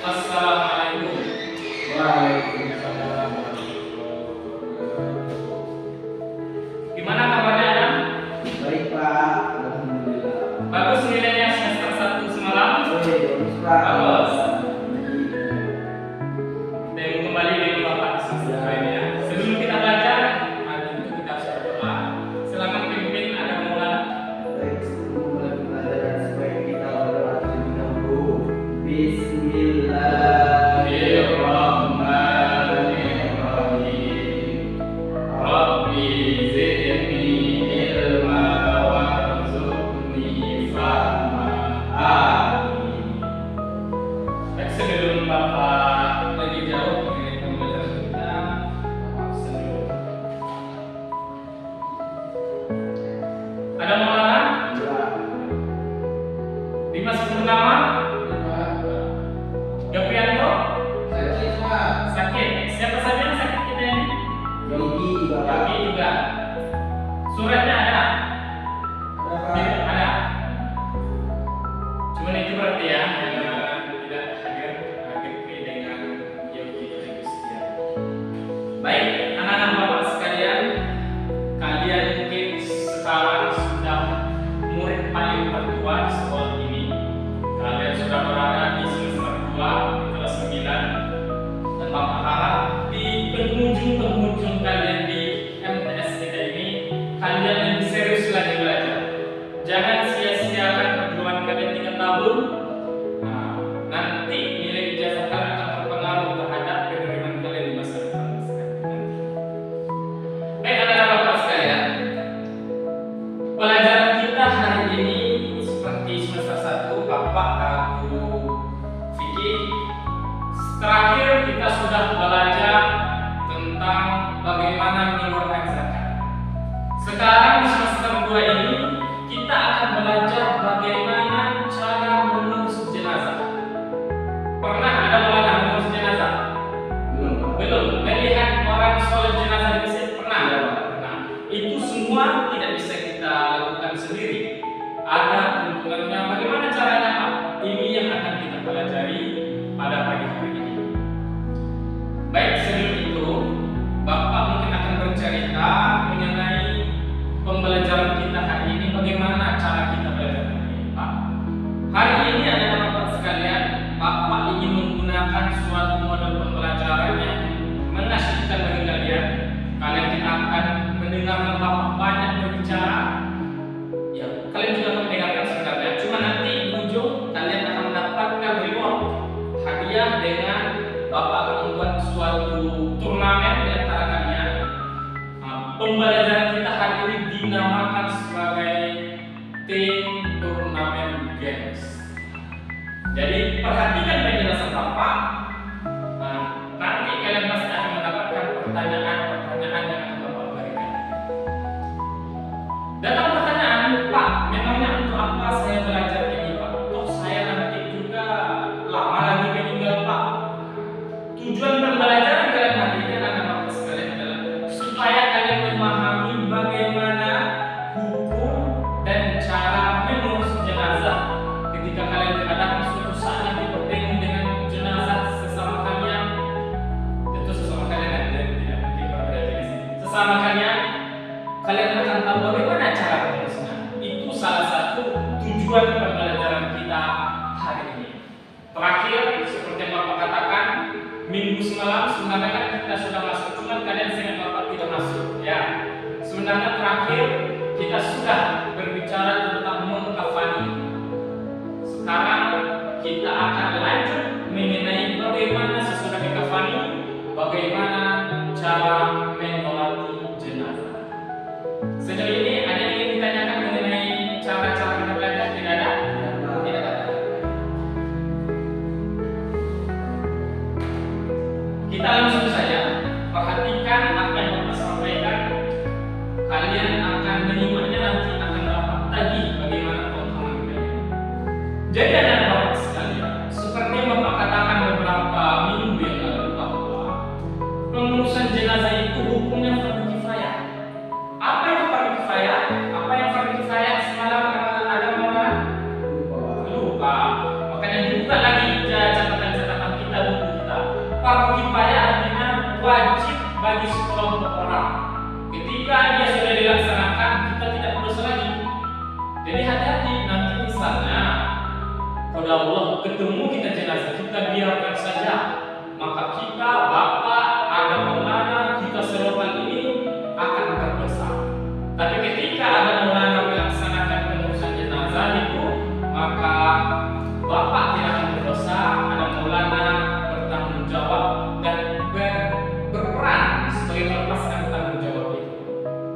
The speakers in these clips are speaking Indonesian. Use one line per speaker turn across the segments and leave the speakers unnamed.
Assalamualaikum.
Waalaikumsalam.
Gimana kabarnya, Adam?
Baik Pak, alhamdulillah.
Bagus nilainya semester 1 semalam?
Bagus Pak.
Bagus. Dan kembali dengan Bapak di semester ini ya. Sebelum kita belajar, mari kita harus berdoa. Silakan pimpin ada mulai.
Baik, sebelum mulai pelajaran sebaik kita berdoa terlebih dahulu. Bismillahirrahmanirrahim. Rabbi zidni ilma warzuqni fahma. Amin.
Baik, sebelum Bapak lebih jauh mengenai pembelajaran kita, Bapak sebelum. Ada Maulana? Dimas Purnama? Yopianto? Sakit. Siapa saja yang sakit kita ini?
Yogi Bapak.
Yogi juga. Suratnya ada? Tidak ada. Cuman itu berarti ya tidak hadir dengan Yogi dan Gustian. Baik, anak-anak Bapak sekalian, kalian mungkin sekarang sudah murid paling tertua di sekolah ini. Kalian sudah berada di semester 2 di kelas 9. Dan Bapak harap di penghujung kalian di MTS kita ini, kalian lebih serius lagi belajar. Jangan sia-siakan perjuangan kalian 3 tahun. Nah, nanti nilai ijazah kalian akan berpengaruh terhadap penerimaan kalian di masa depan. Baik, anak-anak Bapak sekalian, pelajaran kita hari ini seperti semester 1, Bapak aku Vicky. Terakhir kita sudah belajar tentang bagaimana mengeluarkan zakat. Sekarang di semester 2 ini kita akan belajar bagaimana cara mengurus jenazah. Pernah ada Maulana mengurus jenazah? Belum. Melihat orang sholat jenazah di masjid pernah? Nah, itu semua tidak bisa kita lakukan sendiri. Ada keuntungannya. Bagaimana caranya, Pak? Ini yang akan kita pelajari pada pagi hari ini. Baik, sebelum itu Bapak mungkin akan bercerita mengenai pembelajaran kita hari ini. Bagaimana cara kita belajar hari ini, Pak? Hari ini anak-anak Bapak sekalian, Bapak ingin menggunakan suatu model pembelajaran yang mengasihkan bagi kalian. Kalian tidak akan mendengarkan Bapak banyak berbicara. Ya, kalian juga akan mendengarkan sebenarnya. Cuma nanti di ujung kalian akan mendapatkan reward, hadiah dengan Bapak akan membuat suatu turnamen di antara kalian. Pembelajaran kita hari ini dinamakan sebagai Team Turnamen Games. Jadi perhatikan penjelasan Bapak. Nanti kalian pasti akan mendapatkan pertanyaan yang akan Bapak berikan. Datang pertanyaan, Pak, memangnya untuk apa saya belajar ini, Pak? Toh saya nanti juga lama lagi meninggal, Pak. Tujuan pembelajaran kalian hari ini anak Bapak sekalian adalah supaya kalian memahami bagaimana hukum dan cara mengurus jenazah ketika kalian dihadapkan suatu saat nanti bertemu dengan jenazah sesama kalian. Tentu sesama kalian dan tidak mungkin berbeda jenis. Sesama kalian akan tahu bagaimana cara mengurusnya. Itu salah satu tujuan pembelajaran kita hari ini. Terakhir, seperti yang Bapak katakan, minggu semalam sebenarnya kan kita sudah masuk, cuma kalian sehingga Bapak tidak masuk ya. Sebenarnya terakhir kita sudah berbicara tentang mengkafani. Sekarang kita akan lanjut mengenai bagaimana sesudah dikafani, bagaimana cara menolati jenazah. Sejauh ini ada yang ingin ditanyakan mengenai cara-cara kita belajar? Tidak ada? Tidak ada. Kita langsung saja perhatikan apa yang Bapak sampaikan. Kalian akan menyimaknya, nanti akan dapat tagih bagaimana pemahaman kalian. Jadi anak Bapak sekalian, seperti yang Bapak katakan beberapa minggu yang lalu bahwa pengurusan jenazah itu hukumnya fardu kifayah. Apa itu fardu kifayah? Apa yang fardu kifayah semalam ada orang lupa. Makanya dibuka lagi catatan-catatan kepada Allah, ketemu kita jenazah, kita biarkan saja. Maka kita, bapak, ada maulana, kita serotan ini akan berdosa. Tapi ketika ada maulana melaksanakan pengurusan jenazah itu, maka bapak tidak akan berdosa, ada maulana bertanggung jawab dan berperan sebagai melepaskan tanggung jawab itu.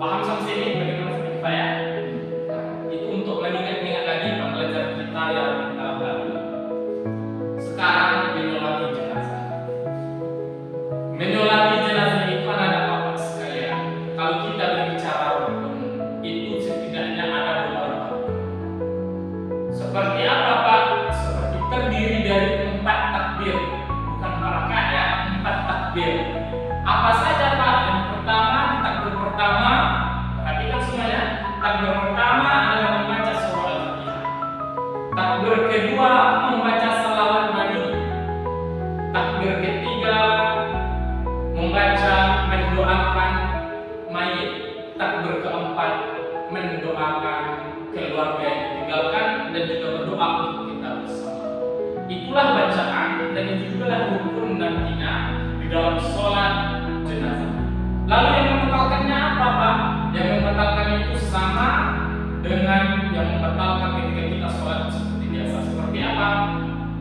Paham sampai sini bagaimana seperti saya? Itu untuk mengingat-ingat lagi pembelajaran kita yang kita lalu. Sekarang menyolati jenazah. Menyolati jenazah itu kan ada apa sekalian? Kalau kita berbicara rukun, itu setidaknya ada beberapa. Seperti apa Pak? Seperti terdiri dari 4 takbir, bukan rakaat ya, 4 takbir. Apa saja Pak? Yang pertama, takbir pertama, perhatikan semuanya. Takbir pertama adalah membaca surah Al-Fatihah. Takbir kedua membaca salawat Nabi. Takbir ketiga membaca mendoakan mayit. Takbir keempat mendoakan keluarga yang ditinggalkan dan juga berdoa untuk kita bersama. Itulah bacaan dan itu juga rukun nantinya di dalam sholat jenazah. Lalu yang membatalkannya apa Pak? Yang membatalkannya itu sama dengan yang membatalkan ketika kita sholat seperti biasa. Seperti apa?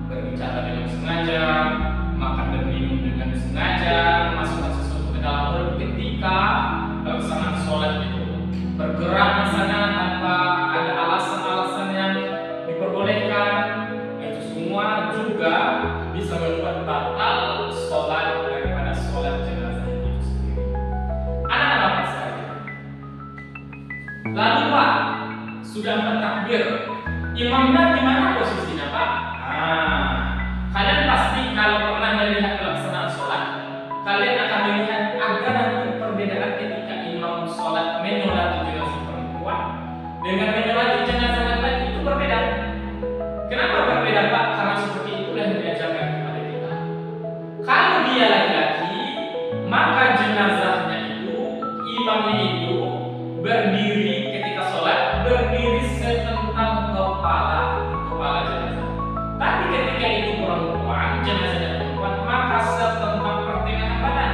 Berbicara dengan sengaja, makan dan minum dengan sengaja, memasukkan sesuatu ke dalam mulut ketika pelaksanaan sholat itu. Bergerak di sana tanpa ada alasan-alasan yang diperbolehkan, itu semua juga bisa membuat batal sholat daripada sholat jenazah itu sendiri. Anak-anak Bapak sekalian. Lalu Pak, sudah bertakbir, imamnya di mana posisinya Pak? Kalian pasti kalau pernah melihat pelaksanaan sholat, kalian akan melihat ada nanti perbedaan ketika imam sholat menyolati jenazah perempuan dengan menyolati jenazah laki-laki itu berbeda. Kenapa berbeda Pak? Karena seperti itulah yang diajarkan kepada kita. Kalau dia laki-laki, maka jenazahnya itu, imamnya itu berdiri ketika sholat, berdiri setentang kepala jenazah. Tapi ketika itu perempuan, jenazahnya perempuan, maka setentang pertengahan badan,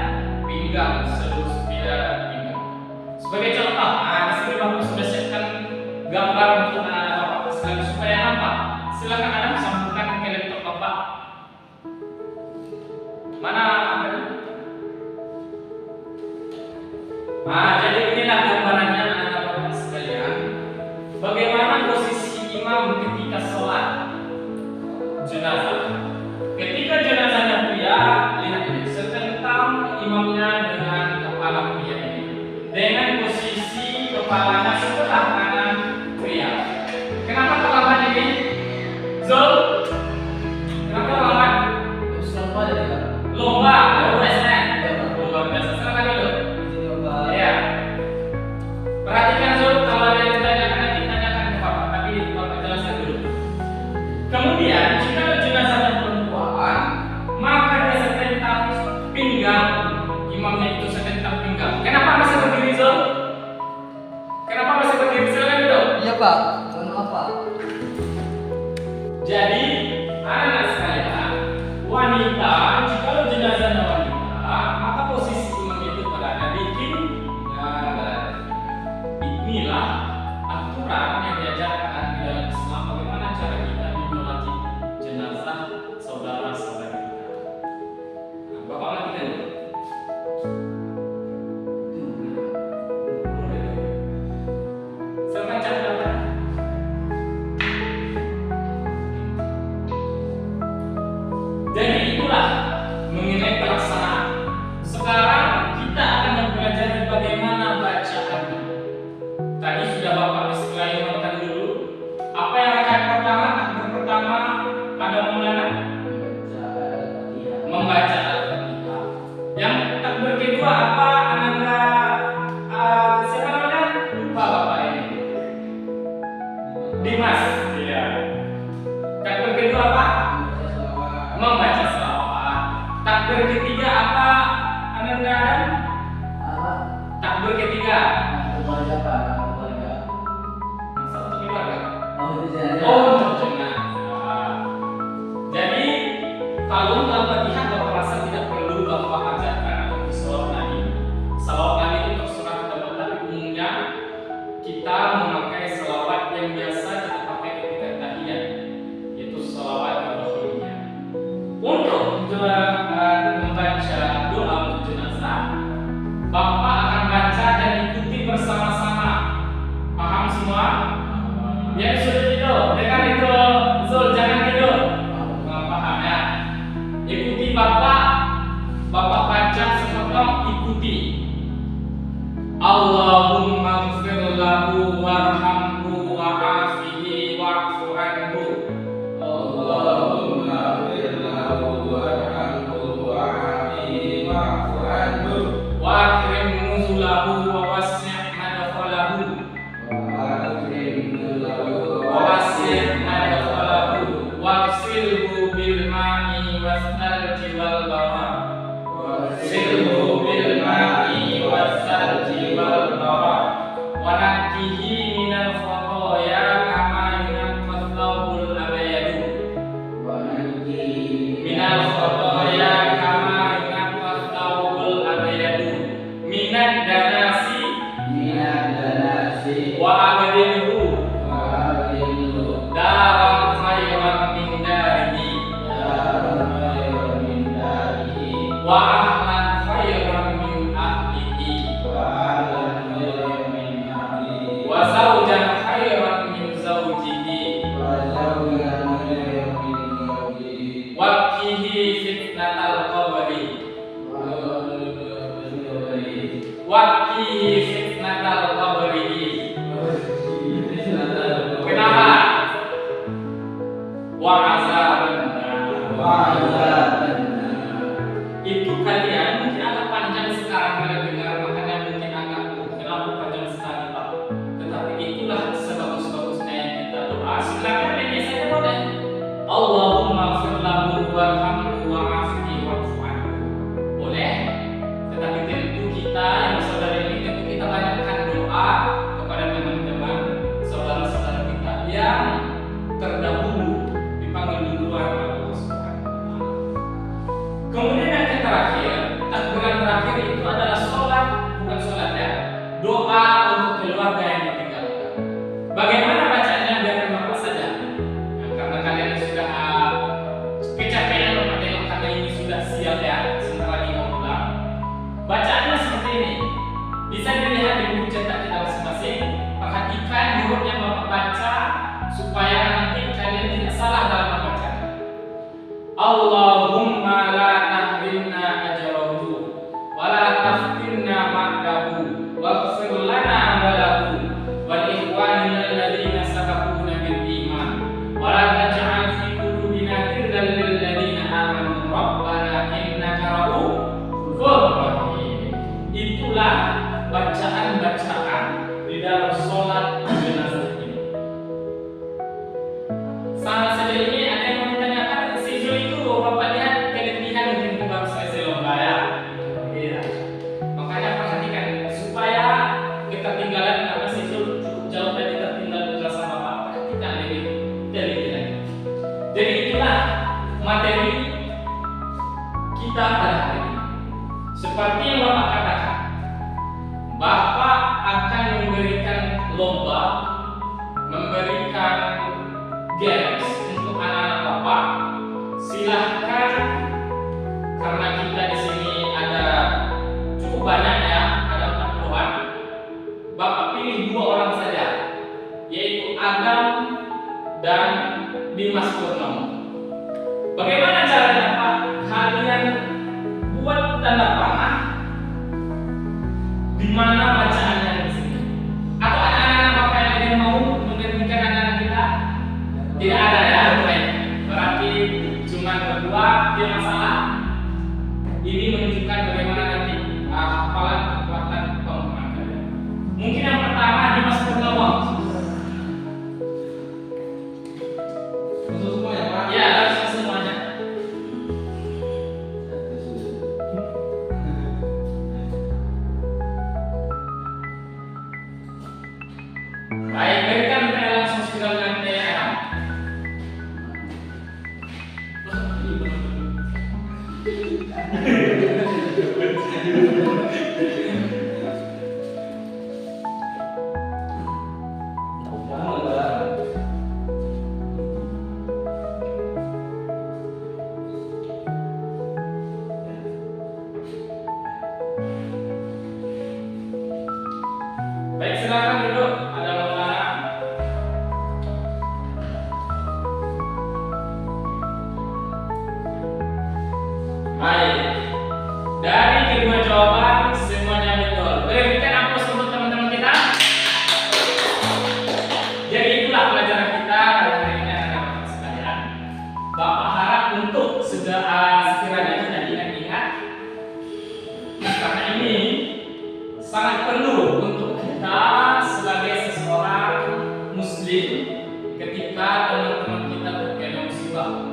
pinggang, selus pinggang. Sebagai contoh, di sini Bapak sudah siapkan gambar untuk anak-anak Bapak sekali supaya nampak. Silakan Anda sambungkan ke laptop Bapak. Mana gambarnya? Jadi inilah gambarannya anak-anak Bapak sekalian. Bagaimana posisi imam ketika sholat jenazah? Ketika jenazahnya pria, lihat ini, setentang imamnya dengan kepala pria ini, dengan posisi kepalanya sebelah kanan pria. Kenapa terlambat ini? Zul? Kenapa terlambat?
Lomba dari Pak.
Lomba, SN. Luar biasa. Silakan dulu. Ya. Perhatikan Zul, kalau ada yang ditanyakan nanti tanyakan ke Bapak, tapi Bapak jelaskan dulu. Kemudian, jika jenazahnya perempuan, maka dia setentang pinggang, imamnya itu setentang pinggang. Kenapa masih berdiri Zul? Kenapa masih berdiri? Silakan dulu.
Iya Pak. Kenapa?
Jadi, anak-anak sekalian, wanita, jika jenazahnya wanita, maka posisi imam itu berada di pinggang. Inilah aturan yang diajarkan di dalam Islam bagaimana cara kita menyolati jenazah saudara-saudara kita. Bapak perhatikan dulu. Silakan catat. Jadi itulah mengenai pelaksanaan. Sekarang kita akan mempelajari bagaimana bacaannya. Tadi sudah Bapak disclaimerkan dulu. Apa yang rakaat pertama? Takbir pertama ada mulanya membaca Al-Fatihah. Yang takbir kedua apa? Ananda siapa namanya? Lupa Bapak ini. Dimas. Iya. Takbir kedua apa? Membaca selawat. Takbir ketiga apa? Ananda Adam? Takbir ketiga.
Keluarga Pak. Keluarga.
Satu keluarga.
Oh itu jenazah.
Oh, untuk jenazah. waghsilhu bil ma'i wassalji wal barad. Waghsilhu bil ma'i wassalji wal barad. Wa nakkihi minal khotoya kama yunqqa thawbul abyadu.
Wa nakkihi
Minal khotoya kama yunqqa thawbul abyadu. Minad danasi wa abdilhu daran khairan min darihi wa ahlan khairan min ahlihi wa zawjan khairan min zawjihi waqihi fitnatal qabri waqihi fitnatal qabri. Kenapa? Wa itu kalian mungkin agak panjang sekarang kalian dengar, makanya mungkin agak kenapa panjang sekali Pak. Tetapi itulah sebagus-bagusnya yang kita doa. Silakan ini saja boleh. Allahumma ighfir lahu warhamhu wa'afihi wa'fu anhu. Boleh. Tetapi tentu kita yang saudara ini tentu kita banyakkan doa kepada teman-teman saudara-saudara kita yang terdahulu dipanggil duluan oleh Allah Subhanahu wa taala. Kemudian yang terakhir, takbiran terakhir itu adalah sholat, bukan sholat ya, doa untuk keluarga yang ditinggalkan. Bagaimana bacaannya biarkan Bapak saja. Nah, karena kalian sudah kecapean menengok karena ini sudah siap ya, sebentar lagi mau pulang. Bacaannya seperti ini. Bisa dilihat di buku cetak kita masing-masing. Perhatikan huruf yang Bapak baca supaya nanti kalian tidak salah dalam membacanya. Allahumma la tahrimna ajrahu wa la taftinna ba'dahu waghfir lana wa lahu wal ikhwanina alladhina sabaquna bil iman wa la taj'al fi qulubina ghillan lil ladzina amanu rabbana innaka ra'ufur rahim. Itulah bacaan-bacaan di dalam sholat jenazah ini. Sama saja ini ada yang menanyakan sijil itu Bapak lihat keletihan mungkin baru selesai lomba ya. Iya. Makanya perhatikan supaya ketertinggalan karena sijil cukup jauh tadi tertinggal di kelas sama Bapak. Perhatikan lebih lagi. Jadi itulah materi kita pada hari ini. Seperti yang Bapak katakan, Bapak akan memberikan lomba, memberikan games untuk anak-anak Bapak. Silahkan, karena kita di sini ada cukup banyak ya, ada 40-an. Bapak pilih 2 orang saja, yaitu Adam dan Dimas Purnomo. Bagaimana caranya Pak? Kalian buat tanda panah di mana bacaannya di sini. Atau anak-anak Bapak yang lain mau menggantikan anak-anak kita? Tidak ada ya, baik. Berarti cuma berdua, tidak masalah. Ini menunjukkan bagaimana nanti hafalan kekuatan pemahaman kalian. Mungkin yang pertama Dimas Purnomo.
Untuk semua ya Pak?
Ya, langsung semuanya. Baik, berikan saya langsung segera dengan TM. Baik, silakan duduk. Ada Maulana. Baik. Dari kedua jawaban semuanya betul. Berikan aplaus untuk teman-teman kita. Jadi itulah pelajaran kita pada hari ini anak-anak sekalian. Bapak harap untuk sekiranya kita ingat-ingat, karena ini sangat perlu untuk kita sebagai seseorang muslim ketika teman-teman kita terkena musibah.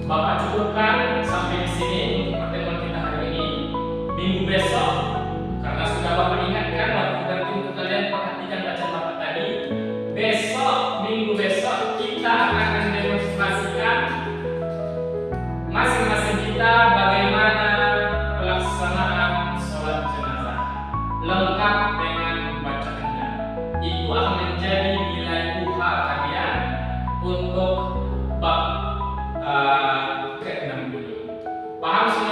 Bapak cukupkan sampai di sini untuk pertemuan kita hari ini. Minggu besok, karena sudah Bapak ingatkan waktu nanti untuk kalian perhatikan bacaan Bapak tadi. Besok, minggu besok kita akan mendemonstrasikan masing-masing kita bagaimana pelaksanaan sholat jenazah lengkap dengan bacaannya. Itu akan menjadi nilai UHA kalian untuk bab ke-6 ini. Paham?